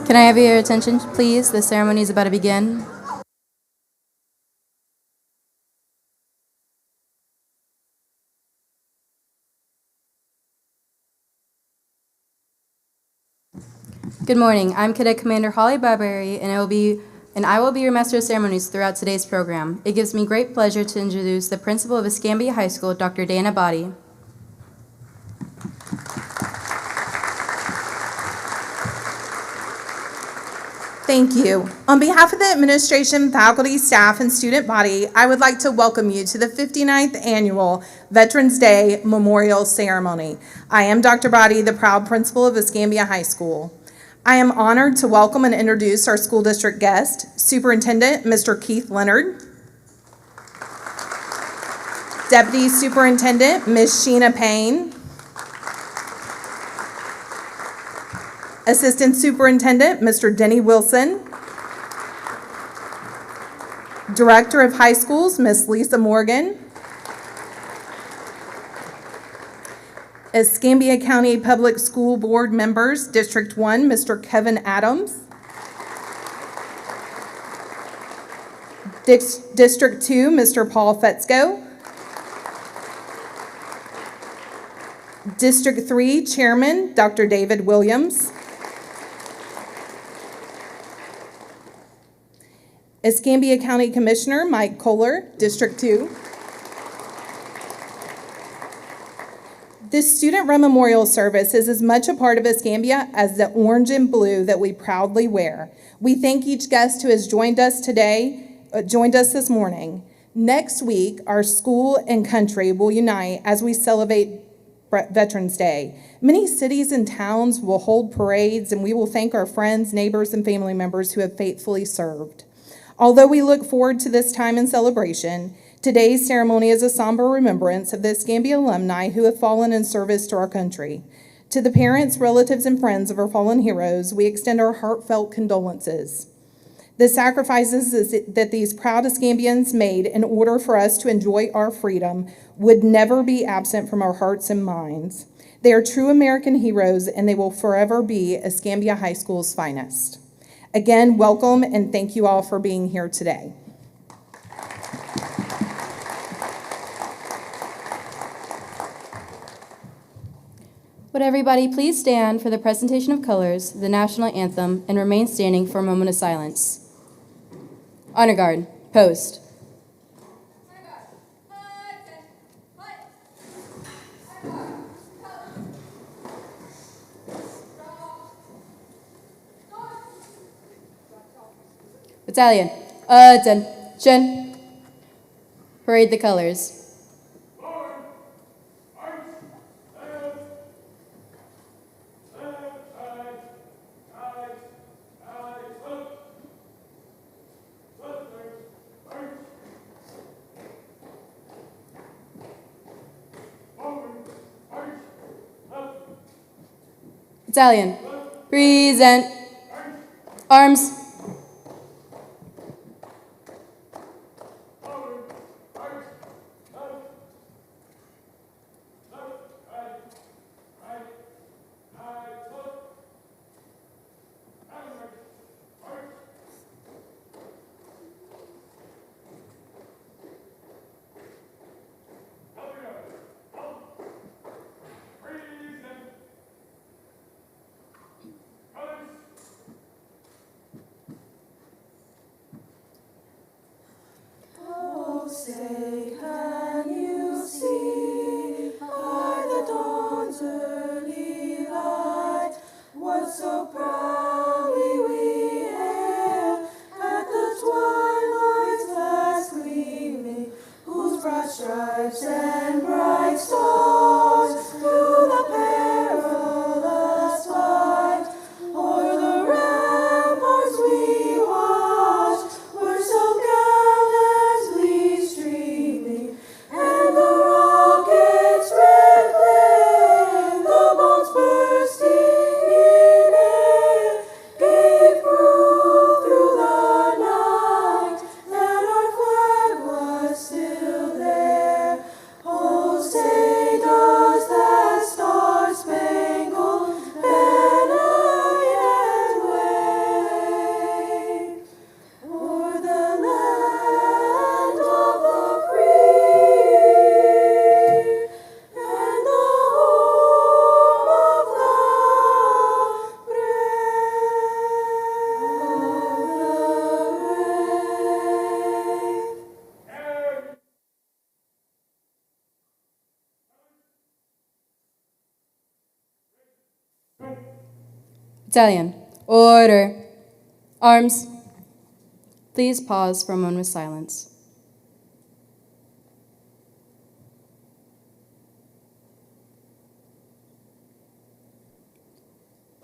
Can I have your attention, please? The ceremony is about to begin. Good morning. I'm Cadet Commander Holly Barbary, and I will be your Master of Ceremonies throughout today's program. It gives me great pleasure to introduce the Principal of Escambia High School, Dr. Dana Body. Thank you. On behalf of the administration, faculty, staff, and student body, I would like to welcome you to the 59th Annual Veterans Day Memorial Ceremony. I am Dr. Body, the proud principal of Escambia High School. I am honored to welcome and introduce our school district guest, Superintendent Mr. Keith Leonard, Deputy Superintendent Ms. Sheena Payne, Assistant Superintendent Mr. Denny Wilson, Director of High Schools Ms. Lisa Morgan, Escambia County Public School Board members, District 1 Mr. Kevin Adams, District 2 Mr. Paul Fetzko, District 3 Chairman Dr. David Williams, Escambia County Commissioner Mike Kohler, District 2. This student-run memorial service is as much a part of Escambia as the orange and blue that we proudly wear. We thank each guest who has joined us this morning. Next week, our school and country will unite as we celebrate Veterans Day. Many cities and towns will hold parades, and we will thank our friends, neighbors, and family members who have faithfully served. Although we look forward to this time in celebration, today's ceremony is a somber remembrance of the Escambia alumni who have fallen in service to our country. To the parents, relatives, and friends of our fallen heroes, we extend our heartfelt condolences. The sacrifices that these proud Escambians made in order for us to enjoy our freedom would never be absent from our hearts and minds. They are true American heroes, and they will forever be Escambia High School's finest. Again, welcome, and thank you all for being here today. Would everybody please stand for the presentation of colors, the national anthem, and remain standing for a moment of silence. Honor Guard, post. Battalion, attention. Parade the colors. Battalion, present. Arms. broad stripes and bright stars through the perilous fight. O'er the ramparts we watched were so gallantly streaming, and the rocket's red glare, the bombs bursting in air, gave proof through the night that our flag was still there. Oh, say does that star-spangled banner yet wave o'er the land of the free and the home of the brave. Battalion, order. Arms. Please pause for a moment of silence.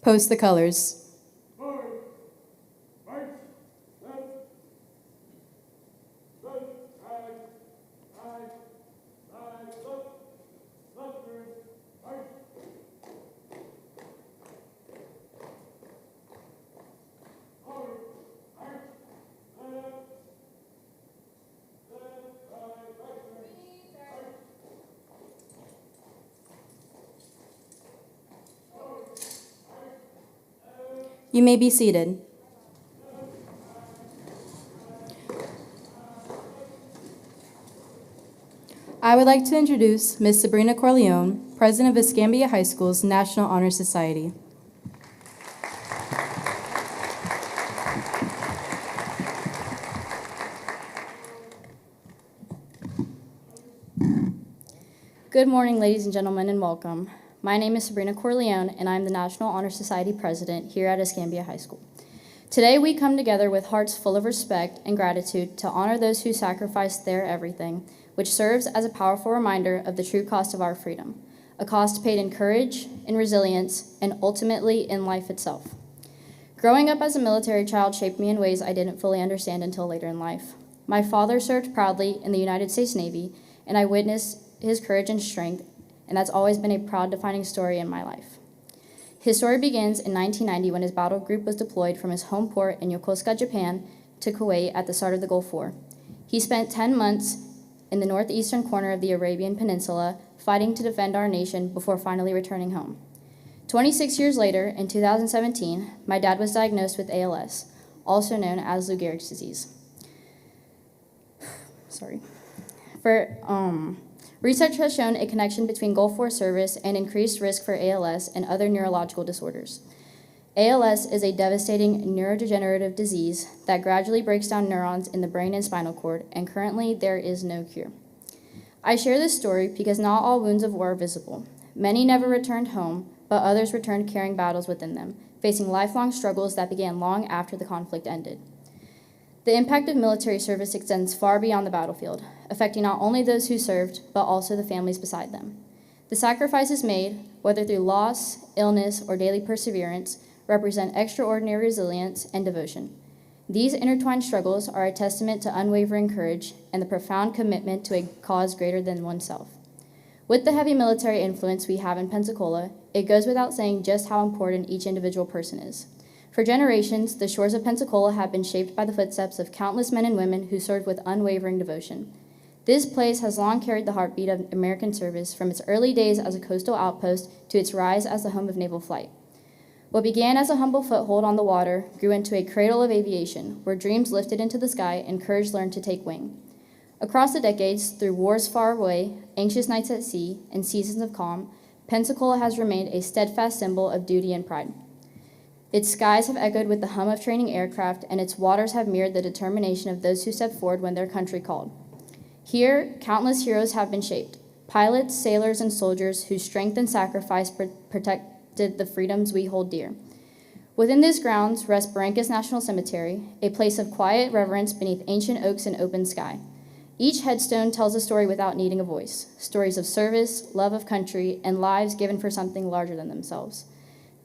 Post the colors. You may be seated. I would like to introduce Ms. Sabrina Corleone, President of Escambia High School's National Honor Society. Good morning, ladies and gentlemen, and welcome. My name is Sabrina Corleone, and I'm the National Honor Society President here at Escambia High School. Today, we come together with hearts full of respect and gratitude to honor those who sacrificed their everything, which serves as a powerful reminder of the true cost of our freedom, a cost paid in courage, in resilience, and ultimately in life itself. Growing up as a military child shaped me in ways I didn't fully understand until later in life. My father served proudly in the United States Navy, and I witnessed his courage and strength, and that's always been a proud defining story in my life. His story begins in 1990 when his battle group was deployed from his home port in Yokosuka, Japan, to Kuwait at the start of the Gulf War. He spent 10 months in the northeastern corner of the Arabian Peninsula fighting to defend our nation before finally returning home. 26 years later, in 2017, my dad was diagnosed with ALS, also known as Lou Gehrig's disease. Research has shown a connection between Gulf War service and increased risk for ALS and other neurological disorders. ALS is a devastating neurodegenerative disease that gradually breaks down neurons in the brain and spinal cord, and currently there is no cure. I share this story because not all wounds of war are visible. Many never returned home, but others returned carrying battles within them, facing lifelong struggles that began long after the conflict ended. The impact of military service extends far beyond the battlefield, affecting not only those who served, but also the families beside them. The sacrifices made, whether through loss, illness, or daily perseverance, represent extraordinary resilience and devotion. These intertwined struggles are a testament to unwavering courage and the profound commitment to a cause greater than oneself. With the heavy military influence we have in Pensacola, it goes without saying just how important each individual person is. For generations, the shores of Pensacola have been shaped by the footsteps of countless men and women who served with unwavering devotion. This place has long carried the heartbeat of American service from its early days as a coastal outpost to its rise as the home of naval flight. What began as a humble foothold on the water grew into a cradle of aviation, where dreams lifted into the sky and courage learned to take wing. Across the decades, through wars far away, anxious nights at sea, and seasons of calm, Pensacola has remained a steadfast symbol of duty and pride. Its skies have echoed with the hum of training aircraft, and its waters have mirrored the determination of those who stepped forward when their country called. Here, countless heroes have been shaped, pilots, sailors, and soldiers whose strength and sacrifice protected the freedoms we hold dear. Within these grounds rests Barrancas National Cemetery, a place of quiet reverence beneath ancient oaks and open sky. Each headstone tells a story without needing a voice, stories of service, love of country, and lives given for something larger than themselves.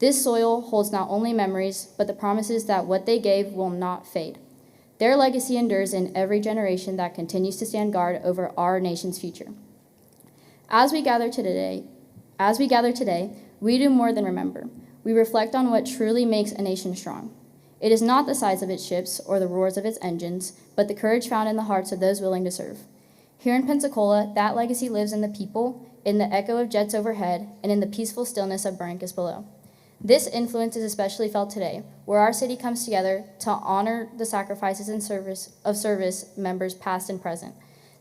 This soil holds not only memories, but the promises that what they gave will not fade. Their legacy endures in every generation that continues to stand guard over our nation's future. As we gather today, we do more than remember. We reflect on what truly makes a nation strong. It is not the size of its ships or the roars of its engines, but the courage found in the hearts of those willing to serve. Here in Pensacola, that legacy lives in the people, in the echo of jets overhead, and in the peaceful stillness of Barrancas below. This influence is especially felt today, where our city comes together to honor the sacrifices and service members past and present.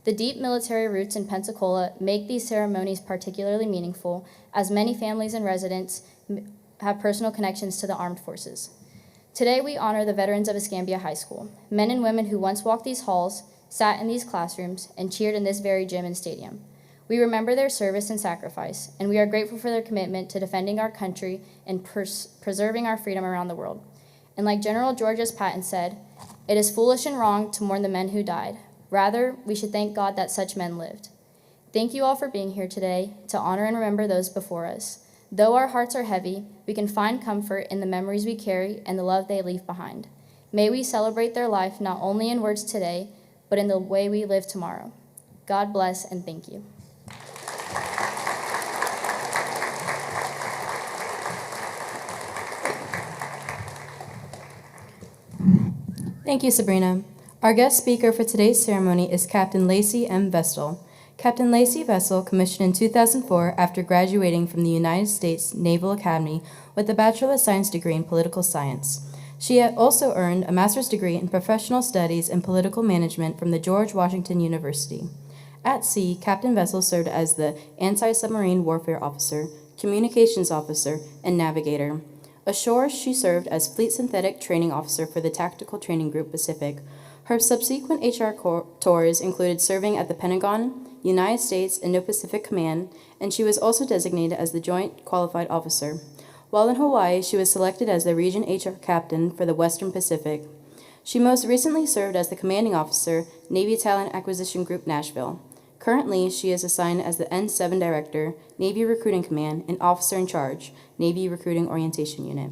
The deep military roots in Pensacola make these ceremonies particularly meaningful, as many families and residents have personal connections to the armed forces. Today, we honor the veterans of Escambia High School, men and women who once walked these halls, sat in these classrooms, and cheered in this very gym and stadium. We remember their service and sacrifice, and we are grateful for their commitment to defending our country and preserving our freedom around the world. And like General George S. Patton said, "It is foolish and wrong to mourn the men who died. Rather, we should thank God that such men lived." Thank you all for being here today to honor and remember those before us. Though our hearts are heavy, we can find comfort in the memories we carry and the love they leave behind. May we celebrate their life not only in words today, but in the way we live tomorrow. God bless and thank you. Thank you, Sabrina. Our guest speaker for today's ceremony is Captain Lacey M. Vestal. Captain Lacey Vestal commissioned in 2004 after graduating from the United States Naval Academy with a Bachelor of Science degree in Political Science. She had also earned a master's degree in Professional Studies and Political Management from the George Washington University. At sea, Captain Vestal served as the Anti-Submarine Warfare Officer, Communications Officer, and Navigator. Ashore, she served as Fleet Synthetic Training Officer for the Tactical Training Group Pacific. Her subsequent HR tours included serving at the Pentagon, United States Indo-Pacific Command, and she was also designated as the Joint Qualified Officer. While in Hawaii, she was selected as the Region HR Captain for the Western Pacific. She most recently served as the Commanding Officer, Navy Talent Acquisition Group Nashville. Currently, she is assigned as the N7 Director, Navy Recruiting Command, and Officer in Charge, Navy Recruiting Orientation Unit.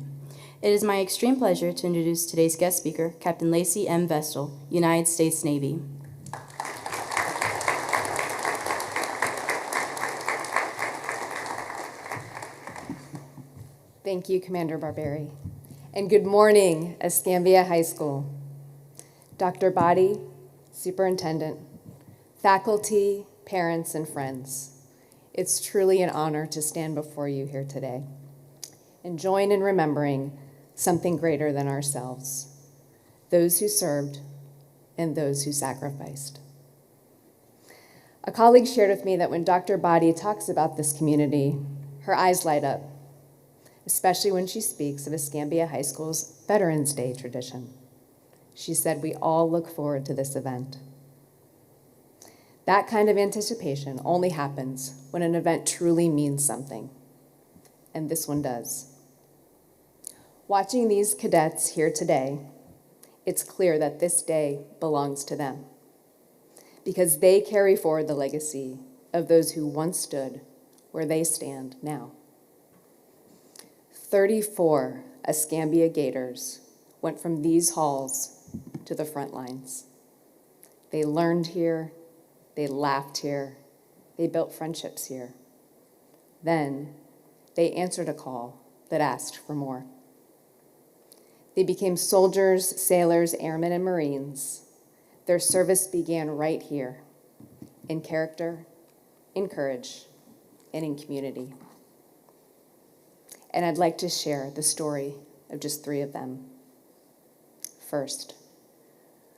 It is my extreme pleasure to introduce today's guest speaker, Captain Lacey M. Vestal, United States Navy. Thank you, Commander Barberi. And good morning, Escambia High School. Dr. Body, Superintendent, faculty, parents, and friends. It's truly an honor to stand before you here today and join in remembering something greater than ourselves, those who served and those who sacrificed. A colleague shared with me that when Dr. Body talks about this community, her eyes light up, especially when she speaks of Escambia High School's Veterans Day tradition. She said, "We all look forward to this event." That kind of anticipation only happens when an event truly means something, and this one does. Watching these cadets here today, it's clear that this day belongs to them, because they carry forward the legacy of those who once stood where they stand now. 34 Escambia Gators went from these halls to the front lines. They learned here, they laughed here, they built friendships here. Then they answered a call that asked for more. They became soldiers, sailors, airmen, and Marines. Their service began right here, in character, in courage, and in community. And I'd like to share the story of just 3 of them. First,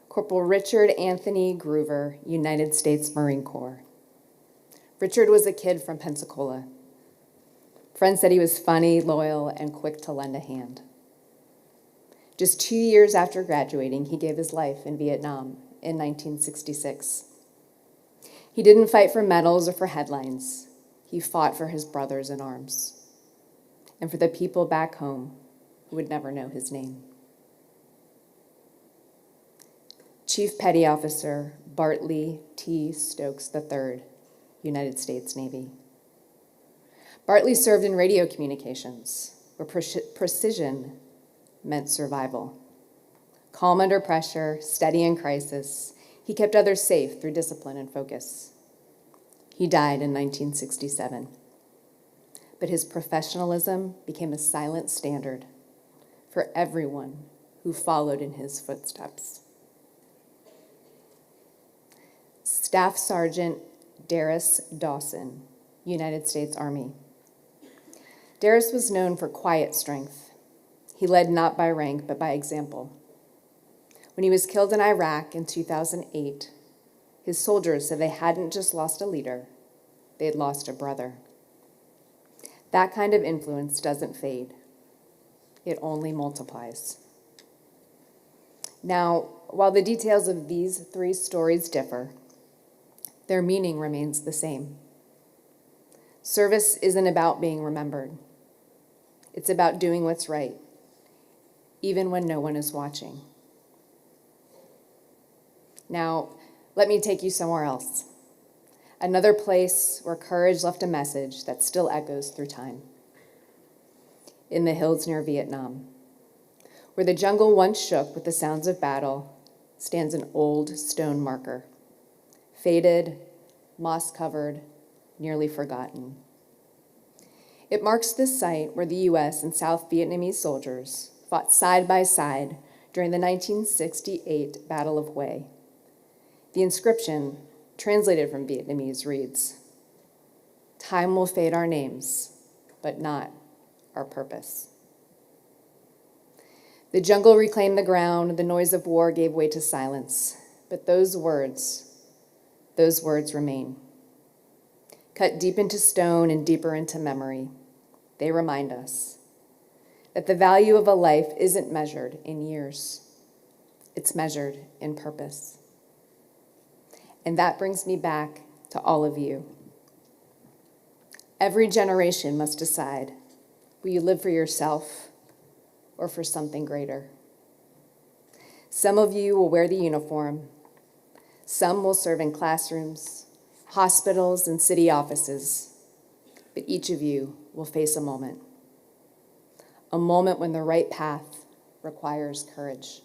Corporal Richard Anthony Groover, United States Marine Corps. Richard was a kid from Pensacola. Friends said he was funny, loyal, and quick to lend a hand. Just 2 years after graduating, he gave his life in Vietnam in 1966. He didn't fight for medals or for headlines. He fought for his brothers in arms and for the people back home who would never know his name. Chief Petty Officer Bartley T. Stokes III, United States Navy. Bartley served in radio communications, where precision meant survival. Calm under pressure, steady in crisis, he kept others safe through discipline and focus. He died in 1967, but his professionalism became a silent standard for everyone who followed in his footsteps. Staff Sergeant Darius Dawson, United States Army. Darius was known for quiet strength. He led not by rank, but by example. When he was killed in Iraq in 2008, his soldiers said they hadn't just lost a leader, they had lost a brother. That kind of influence doesn't fade. It only multiplies. Now, while the details of these three stories differ, their meaning remains the same. Service isn't about being remembered. It's about doing what's right, even when no one is watching. Now, let me take you somewhere else. Another place where courage left a message that still echoes through time. In the hills near Vietnam, where the jungle once shook with the sounds of battle, stands an old stone marker, faded, moss-covered, nearly forgotten. It marks the site where the U.S. and South Vietnamese soldiers fought side by side during the 1968 Battle of Hue. The inscription, translated from Vietnamese, reads, "Time will fade our names, but not our purpose." The jungle reclaimed the ground, the noise of war gave way to silence, but those words remain. Cut deep into stone and deeper into memory, they remind us that the value of a life isn't measured in years, it's measured in purpose. And that brings me back to all of you. Every generation must decide, will you live for yourself or for something greater? Some of you will wear the uniform. Some will serve in classrooms, hospitals, and city offices. But each of you will face a moment when the right path requires courage.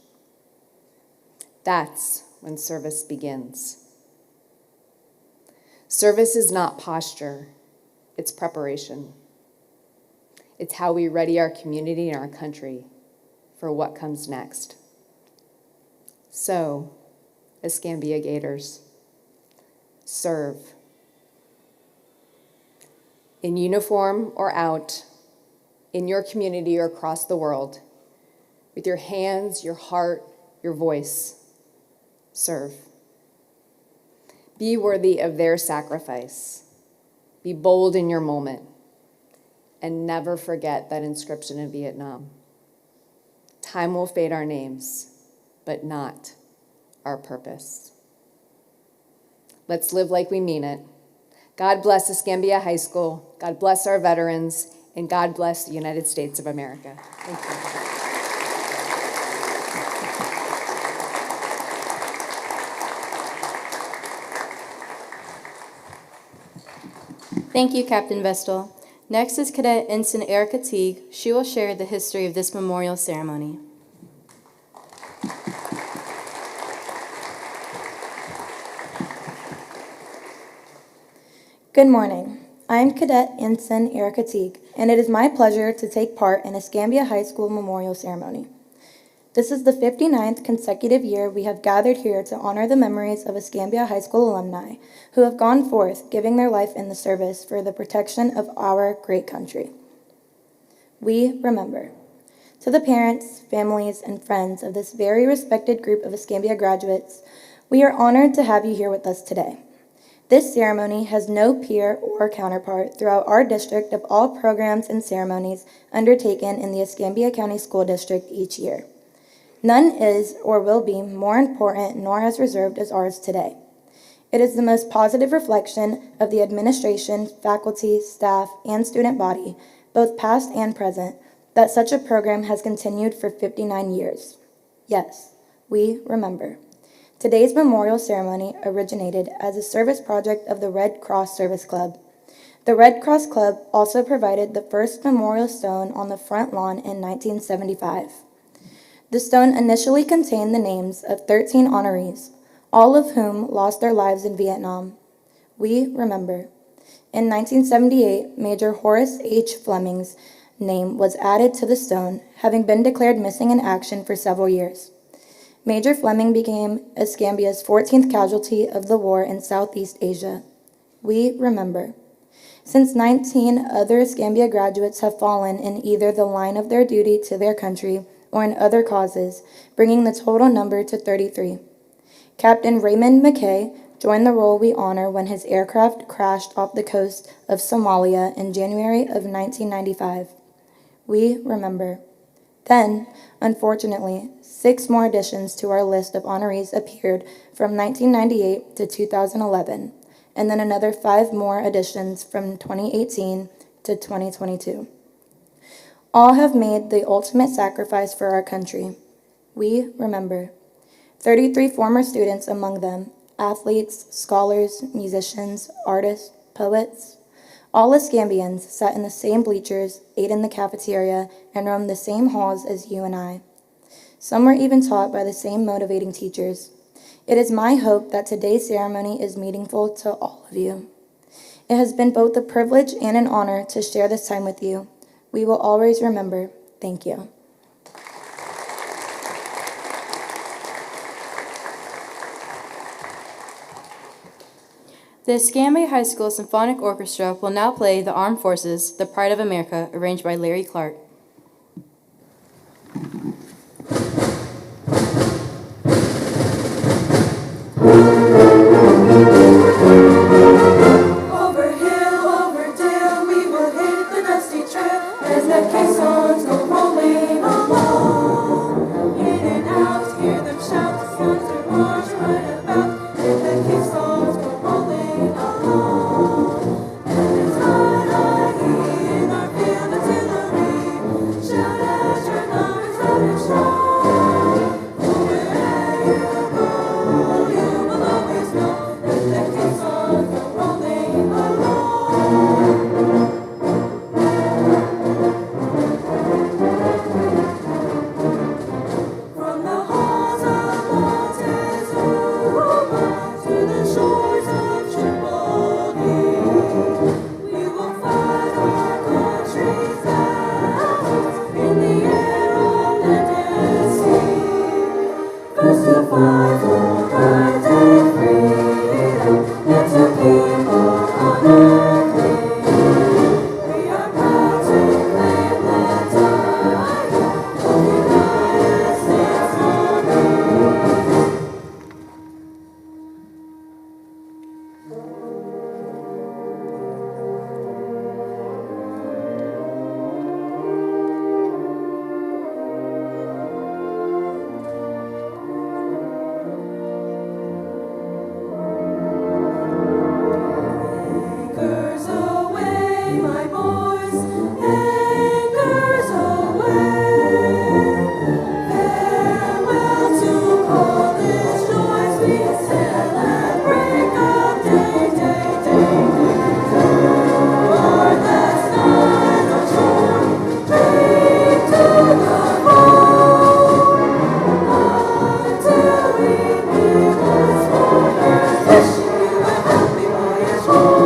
That's when service begins. Service is not posture, it's preparation. It's how we ready our community and our country for what comes next. So, Escambia Gators, serve. In uniform or out, in your community or across the world, with your hands, your heart, your voice, serve. Be worthy of their sacrifice. Be bold in your moment. And never forget that inscription in Vietnam. Time will fade our names, but not our purpose. Let's live like we mean it. God bless Escambia High School. God bless our veterans. And God bless the United States of America. Thank you. Thank you, Captain Vestal. Next is Cadet Ensign Erica Teague. She will share the history of this memorial ceremony. Good morning. I'm Cadet Ensign Erica Teague, and it is my pleasure to take part in Escambia High School Memorial Ceremony. This is the 59th consecutive year we have gathered here to honor the memories of Escambia High School alumni who have gone forth, giving their life in the service for the protection of our great country. We remember. To the parents, families, and friends of this very respected group of Escambia graduates, we are honored to have you here with us today. This ceremony has no peer or counterpart throughout our district of all programs and ceremonies undertaken in the Escambia County School District each year. None is or will be more important nor as reserved as ours today. It is the most positive reflection of the administration, faculty, staff, and student body, both past and present, that such a program has continued for 59 years. Yes, we remember. Today's memorial ceremony originated as a service project of the Red Cross Service Club. The Red Cross Club also provided the first memorial stone on the front lawn in 1975. The stone initially contained the names of 13 honorees, all of whom lost their lives in Vietnam. We remember. In 1978, Major Horace H. Fleming's name was added to the stone, having been declared missing in action for several years. Major Fleming became Escambia's 14th casualty of the war in Southeast Asia. We remember. Since 19 other Escambia graduates have fallen in either the line of their duty to their country or in other causes, bringing the total number to 33. Captain Raymond McKay joined the roll we honor when his aircraft crashed off the coast of Somalia in January of 1995. We remember. Then, unfortunately, 6 more additions to our list of honorees appeared from 1998 to 2011, and then another 5 more additions from 2018 to 2022. All have made the ultimate sacrifice for our country. We remember. 33 former students among them, athletes, scholars, musicians, artists, poets. All Escambians sat in the same bleachers, ate in the cafeteria, and roamed the same halls as you and I. Some were even taught by the same motivating teachers. It is my hope that today's ceremony is meaningful to all of you. It has been both a privilege and an honor to share this time with you. We will always remember. Thank you. The Escambia High School Symphonic Orchestra will now play The Armed Forces, The Pride of America, arranged by Larry Clark. Over hill, over dale, we will hit the dusty trail as the caissons go rolling along. In and out, hear them shout, guns are march right about, and the caissons go rolling along. And it's high in our field artillery, shout out your numbers loud and strong. For wherever you go, you will always know that the caissons go rolling along. From the halls of Montezuma to the shores of Tripoli, we will fight our country's battles in the air, on land and sea. First to fight for right and freedom, then to keep our honor clean. We are proud to claim the title of United States Army. Anchors away, my boys, anchors away. Farewell to college joys, we sail at break of day. Our last night on shore, drink to the fall, until we meet once more. Wishing you a happy voyage home.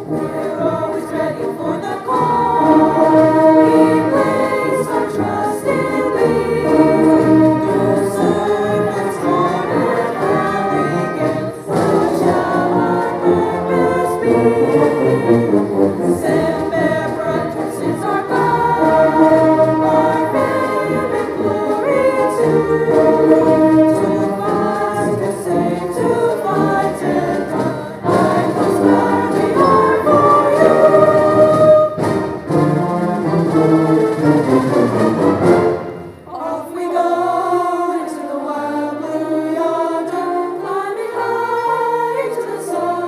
We're always ready for the call. We place our trust in thee. Through serpents torn and howling gales, so shall our purpose be. Send bear brightness is our God, our fame and glory too. To fight, to save, to fight and die, I Coast Guard we are for you. Off we go into the wild blue yonder, climbing high to the sun.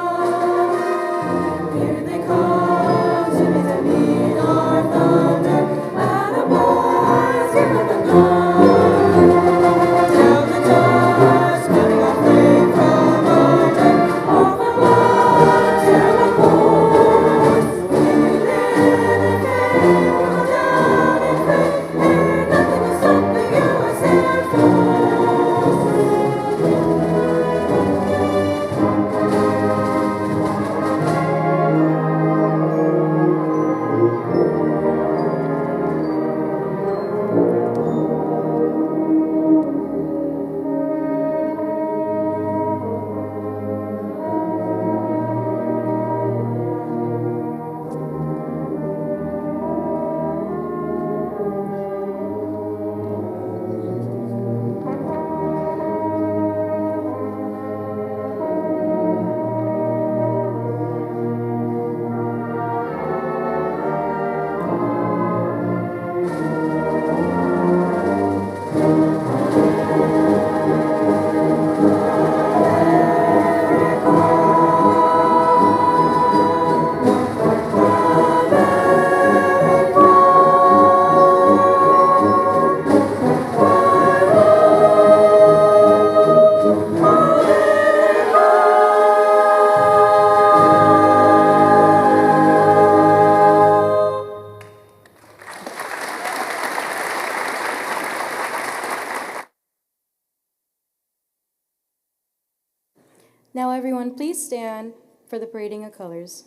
Now everyone, please stand for the parading of colors.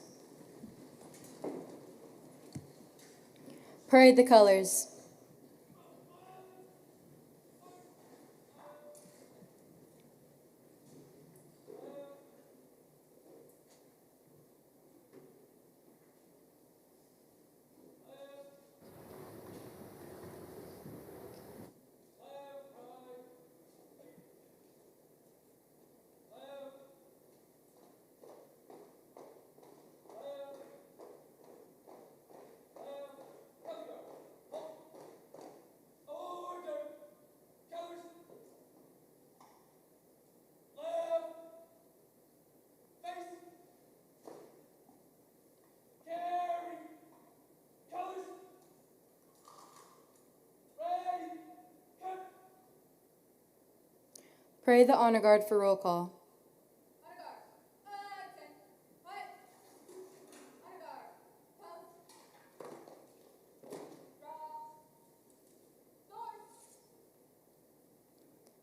Parade the colors. Parade the honor guard for roll call.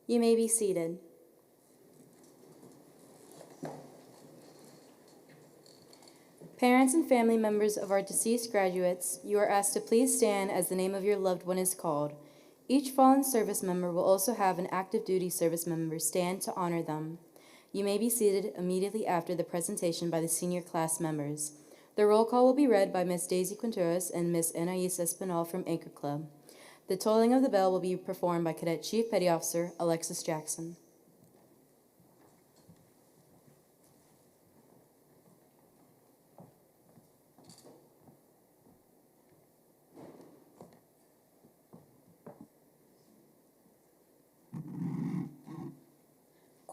You may be seated. Parents and family members of our deceased graduates, you are asked to please stand as the name of your loved one is called. Each fallen service member will also have an active duty service member stand to honor them. You may be seated immediately after the presentation by the senior class members. The roll call will be read by Ms. Daisy Quinteros and Ms. Anais Espinal from Anchor Club. The tolling of the bell will be performed by Cadet Chief Petty Officer Alexis Jackson.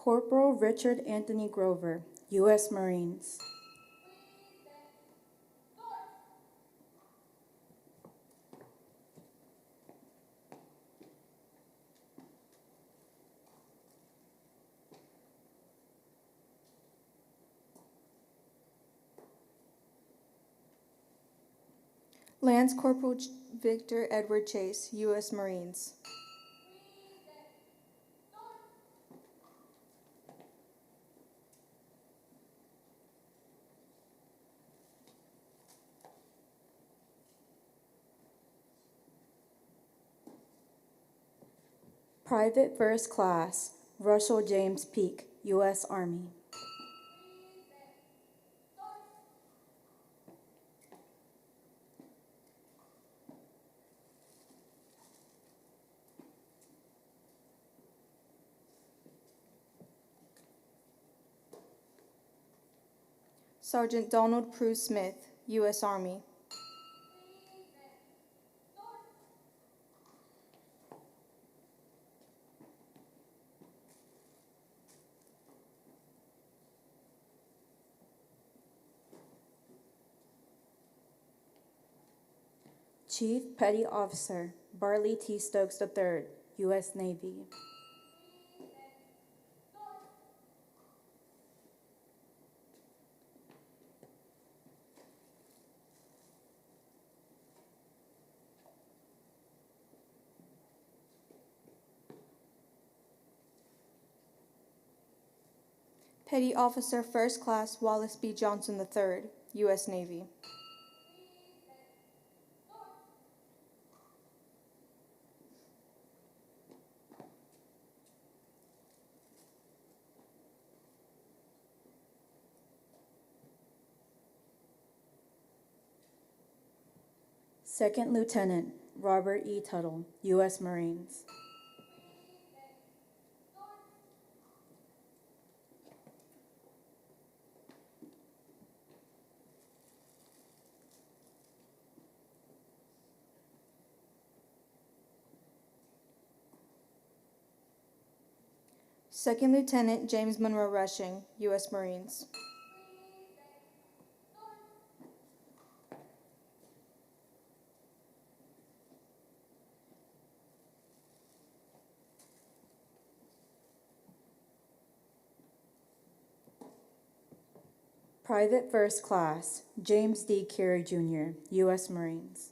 Corporal Richard Anthony Grover, U.S. Marines. Lance Corporal Victor Edward Chase, U.S. Marines. Private First Class Russell James Peak, U.S. Army. Sergeant Donald Prue Smith, U.S. Army. Chief Petty Officer Barley T. Stokes III, U.S. Navy. Petty Officer First Class Wallace B. Johnson III, U.S. Navy. Second Lieutenant Robert E. Tuttle, U.S. Marines. Second Lieutenant James Monroe Rushing, U.S. Marines. Private First Class James D. Carey Jr., U.S. Marines.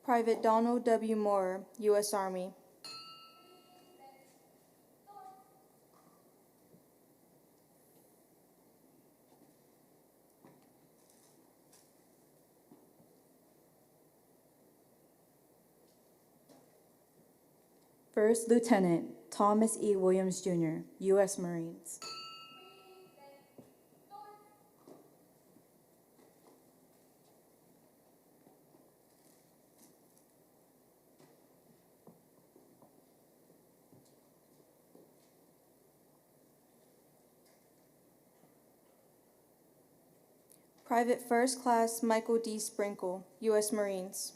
Private Donald W. Moore, U.S. Army. First Lieutenant Thomas E. Williams, Jr., U.S. Marines. Private First Class Michael D. Sprinkle, U.S. Marines.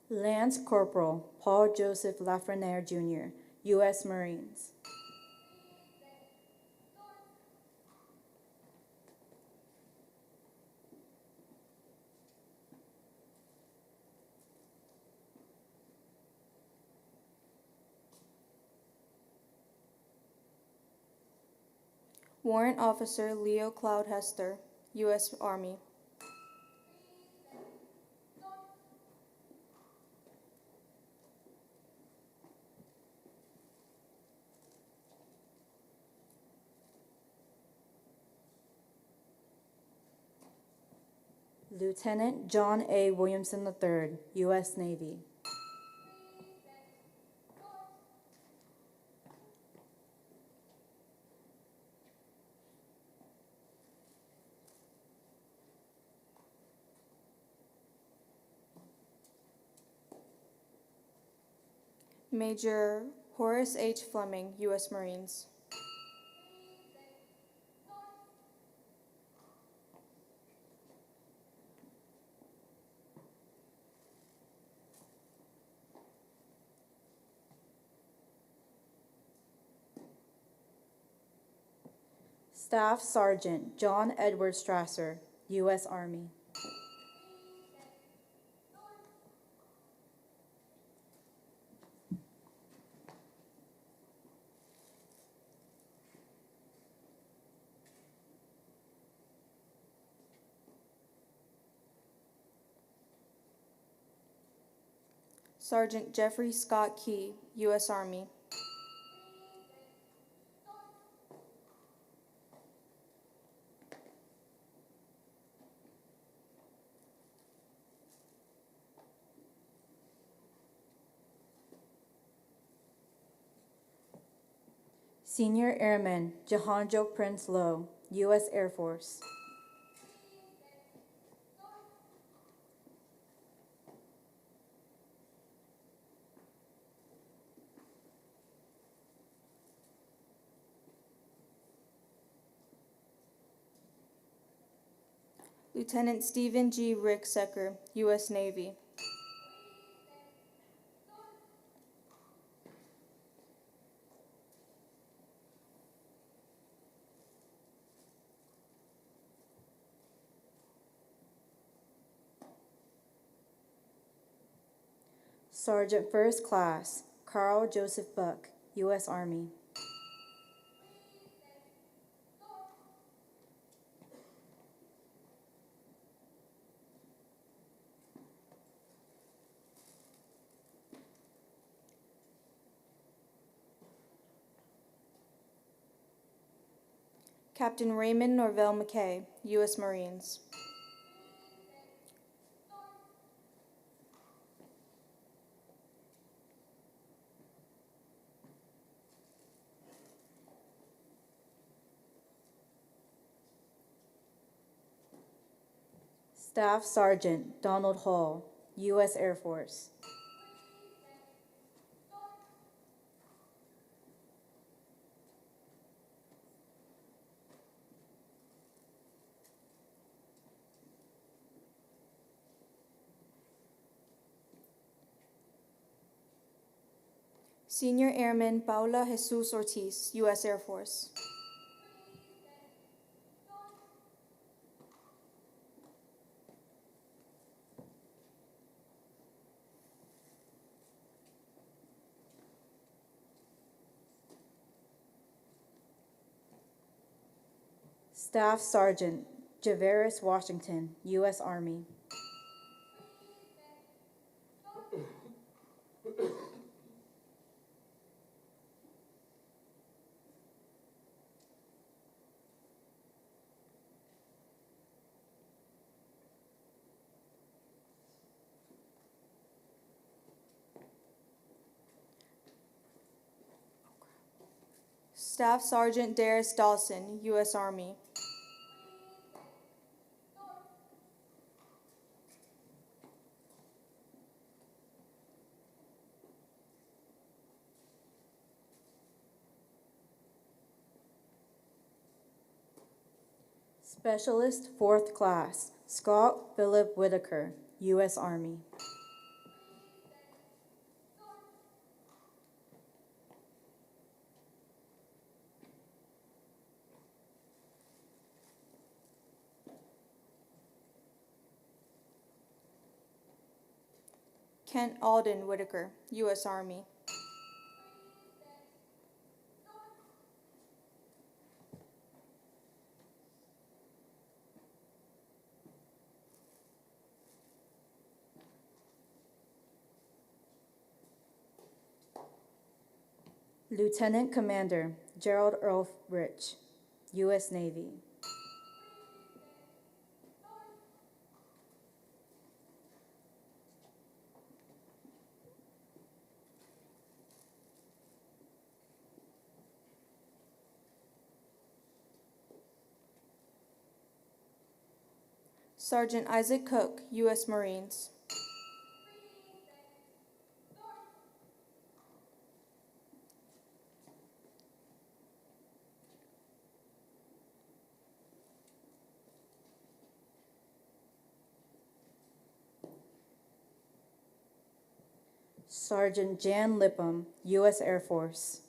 Lance Corporal Paul Joseph Lafreniere, Jr., U.S. Marines. Warrant Officer Leo Cloud Hester, U.S. Army. Lieutenant John A. Williamson III, U.S. Navy. Major Horace H. Fleming, U.S. Marines. Staff Sergeant John Edward Strasser, U.S. Army. Sergeant Jeffrey Scott Key, U.S. Army. Senior Airman Jahanjo Prince Lowe, U.S. Air Force. Lieutenant Stephen G. Rick Secker, U.S. Navy. Sergeant First Class Carl Joseph Buck, U.S. Army. Captain Raymond Norvell McKay, U.S. Marines. Staff Sergeant Donald Hall, U.S. Air Force. Senior Airman Paula Jesus Ortiz, U.S. Air Force. Staff Sergeant Javaris Washington, U.S. Army. Staff Sergeant Darius Dawson, U.S. Army. Specialist 4th Class Scott Philip Whitaker, U.S. Army. Kent Alden Whitaker, U.S. Army. Lieutenant Commander Gerald Earl Rich, U.S. Navy. Sergeant Isaac Cook, U.S. Marines. Sergeant Jan Lipham, U.S. Air Force.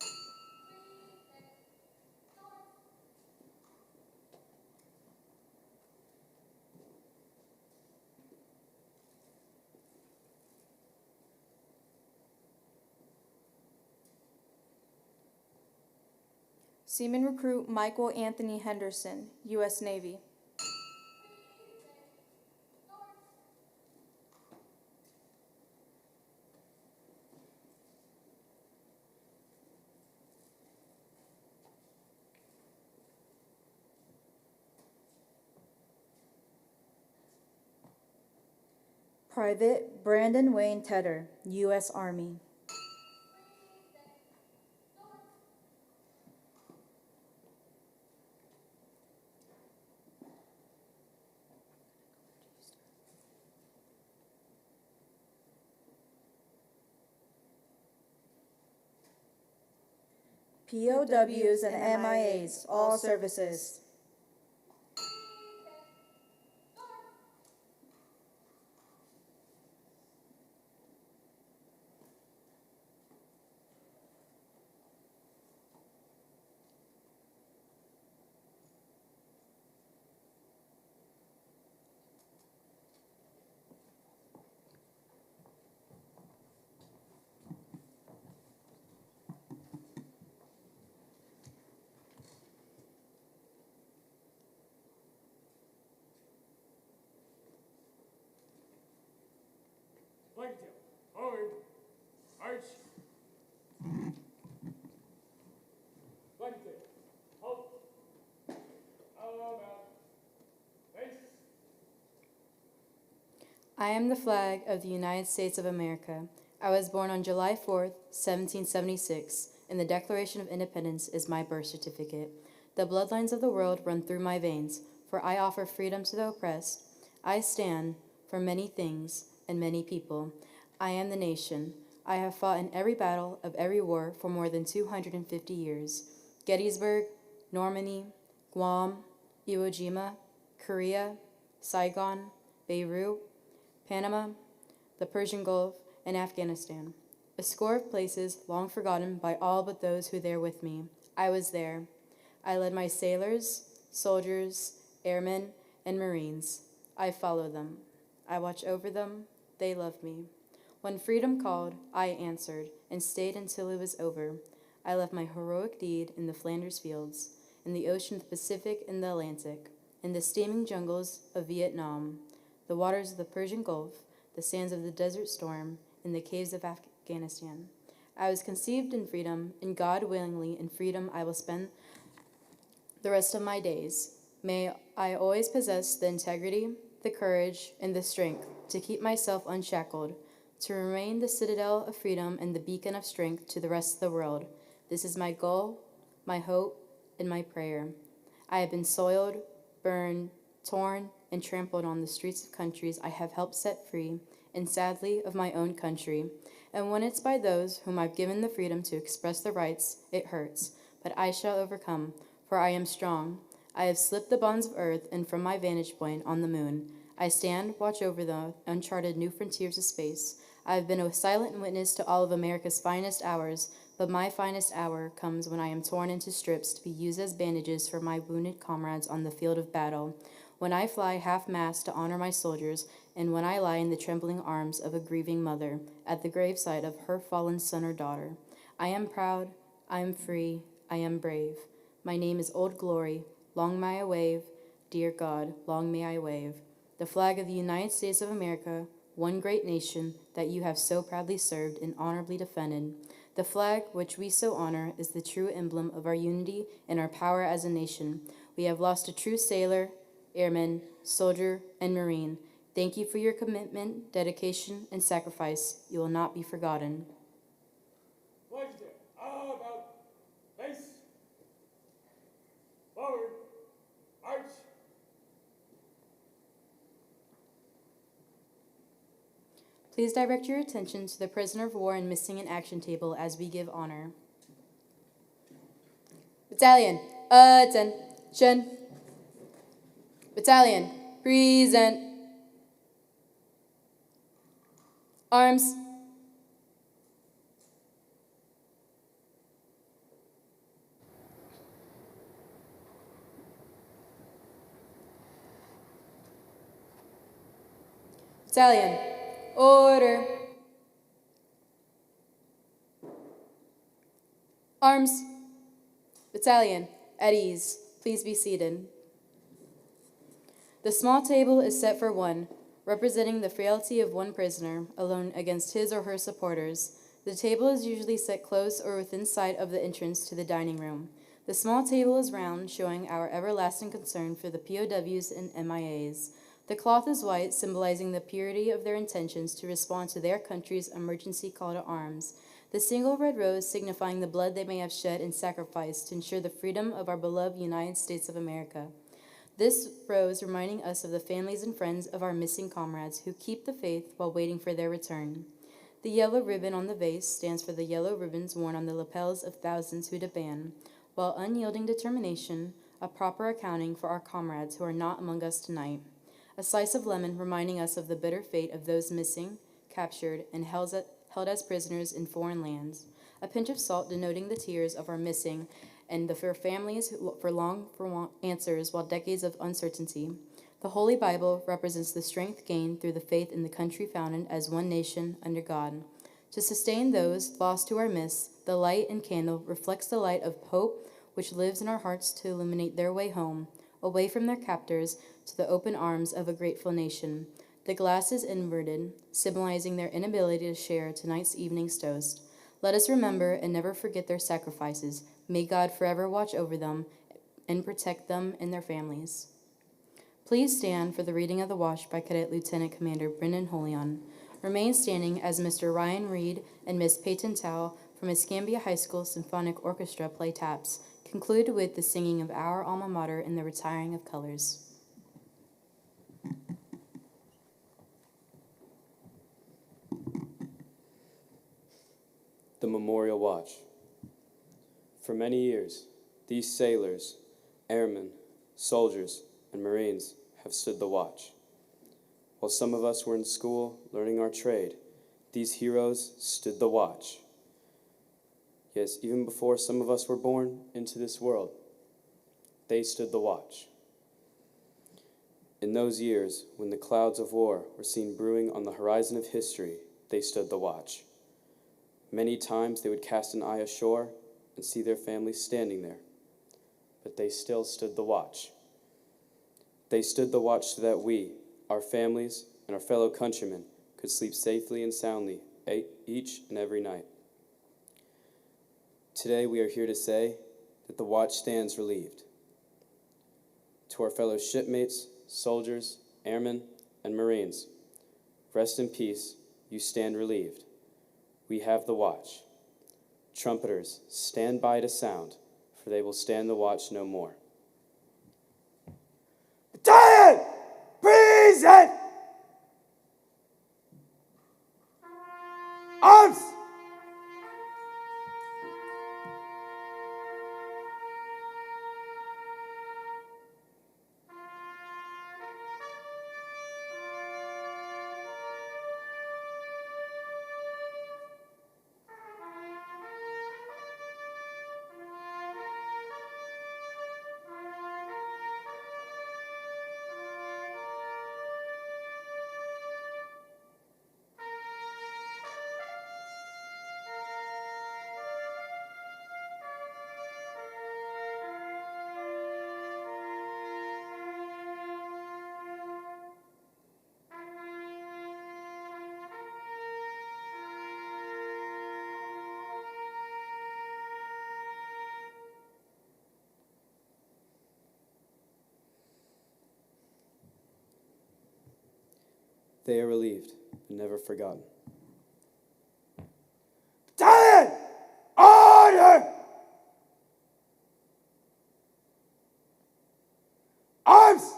Seaman Recruit Michael Anthony Henderson, U.S. Navy. Private Brandon Wayne Tedder, U.S. Army. POWs and MIAs, all services. Flag tail, forward, march. Flag tail, halt. Out. Face. I am the flag of the United States of America. I was born on July 4th, 1776, and the Declaration of Independence is my birth certificate. The bloodlines of the world run through my veins, for I offer freedom to the oppressed. I stand for many things and many people. I am the nation. I have fought in every battle of every war for more than 250 years. Gettysburg, Normandy, Guam, Iwo Jima, Korea, Saigon, Beirut, Panama, the Persian Gulf, and Afghanistan. A score of places long forgotten by all but those who there with me. I was there. I led my sailors, soldiers, airmen, and Marines. I follow them. I watch over them. They love me. When freedom called, I answered and stayed until it was over. I left my heroic deed in the Flanders fields, in the ocean of the Pacific and the Atlantic, in the steaming jungles of Vietnam, the waters of the Persian Gulf, the sands of the Desert Storm, in the caves of Afghanistan. I was conceived in freedom, and God willingly in freedom I will spend the rest of my days. May I always possess the integrity, the courage, and the strength to keep myself unshackled, to remain the citadel of freedom and the beacon of strength to the rest of the world. This is my goal, my hope, and my prayer. I have been soiled, burned, torn, and trampled on the streets of countries I have helped set free, and sadly of my own country. And when it's by those whom I've given the freedom to express their rights, it hurts. But I shall overcome, for I am strong. I have slipped the bonds of earth, and from my vantage point on the moon, I stand, watch over the uncharted new frontiers of space. I have been a silent witness to all of America's finest hours, but my finest hour comes when I am torn into strips to be used as bandages for my wounded comrades on the field of battle, when I fly half-mast to honor my soldiers, and when I lie in the trembling arms of a grieving mother at the graveside of her fallen son or daughter. I am proud, I am free, I am brave. My name is Old Glory, long may I wave, dear God, long may I wave. The flag of the United States of America, one great nation that you have so proudly served and honorably defended. The flag which we so honor is the true emblem of our unity and our power as a nation. We have lost a true sailor, airman, soldier, and Marine. Thank you for your commitment, dedication, and sacrifice. You will not be forgotten. Flag is there. About. Face. Forward. March. Please direct your attention to the prisoner of war and missing in action table as we give honor. Battalion, attention. Battalion, present. Arms. Battalion, order. Arms. Battalion, at ease. Please be seated. The small table is set for one, representing the frailty of one prisoner, alone against his or her supporters. The table is usually set close or within sight of the entrance to the dining room. The small table is round, showing our everlasting concern for the POWs and MIAs. The cloth is white, symbolizing the purity of their intentions to respond to their country's emergency call to arms. The single red rose signifying the blood they may have shed and sacrificed to ensure the freedom of our beloved United States of America. This rose reminding us of the families and friends of our missing comrades who keep the faith while waiting for their return. The yellow ribbon on the vase stands for the yellow ribbons worn on the lapels of thousands who demand, while unyielding determination, a proper accounting for our comrades who are not among us tonight. A slice of lemon reminding us of the bitter fate of those missing, captured, and held as prisoners in foreign lands. A pinch of salt denoting the tears of our missing and for families for long for answers while decades of uncertainty. The Holy Bible represents the strength gained through the faith in the country founded as one nation under God. To sustain those lost who are missed, the light and candle reflects the light of hope which lives in our hearts to illuminate their way home, away from their captors to the open arms of a grateful nation. The glass is inverted, symbolizing their inability to share tonight's evening's toast. Let us remember and never forget their sacrifices. May God forever watch over them and protect them and their families. Please stand for the reading of the Wash by Cadet Lieutenant Commander Brendan Holion. Remain standing as Mr. Ryan Reed and Miss Peyton Tao from Escambia High School Symphonic Orchestra play taps, concluded with the singing of our alma mater and the retiring of colors. The Memorial Watch. For many years, these sailors, airmen, soldiers, and Marines have stood the watch. While some of us were in school learning our trade, these heroes stood the watch. Yes, even before some of us were born into this world, they stood the watch. In those years, when the clouds of war were seen brewing on the horizon of history, they stood the watch. Many times they would cast an eye ashore and see their families standing there. but they still stood the watch. They stood the watch so that we, our families, and our fellow countrymen could sleep safely and soundly each and every night. Today we are here to say that the watch stands relieved. To our fellow shipmates, soldiers, airmen, and Marines, rest in peace, you stand relieved. We have the watch. Trumpeters, stand by to sound, for they will stand the watch no more. Battalion, present! Arms! They are relieved, but never forgotten. Battalion, order! Arms!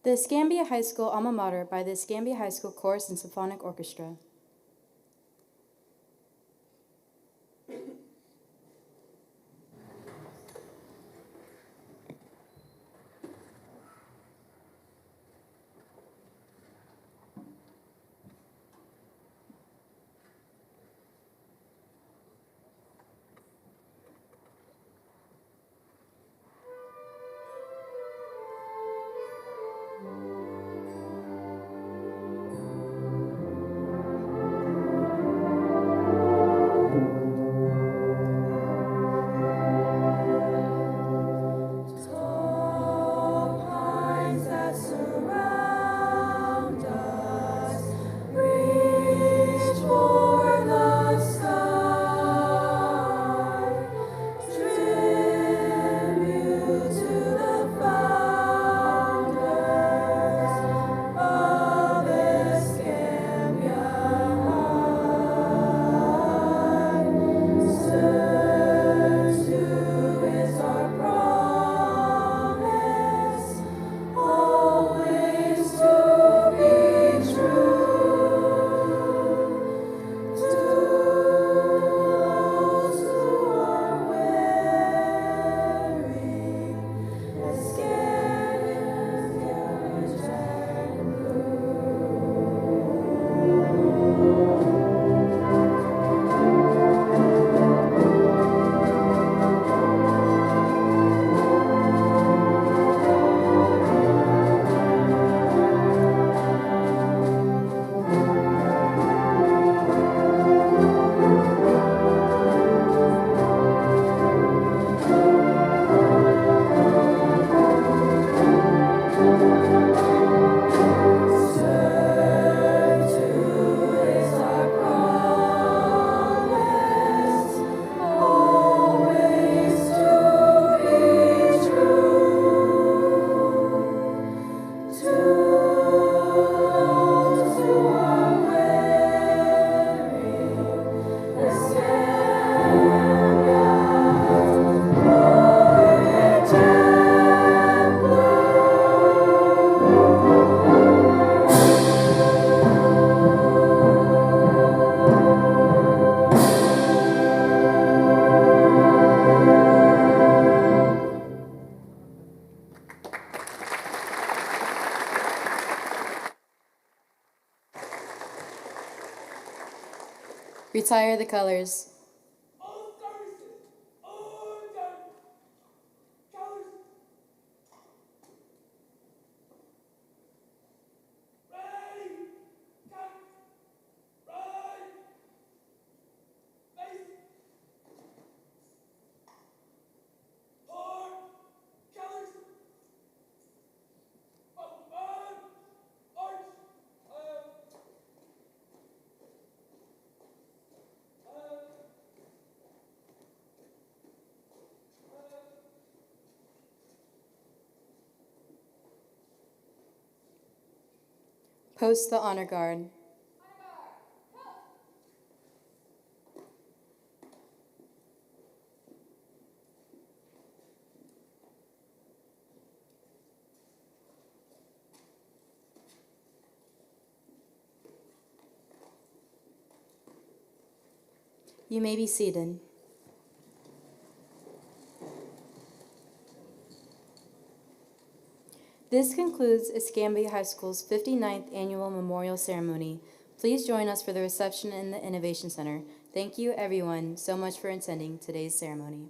The Escambia High School Alma Mater by the Escambia High School Chorus and Symphonic Orchestra. Retire the colors. All services, all done. Colors. Ready, cut, right, face, hard, colors, arch, Post the honor guard. You may be seated. This concludes Escambia High School's 59th Annual Memorial Ceremony. Please join us for the reception in the Innovation Center. Thank you, everyone, so much for attending today's ceremony.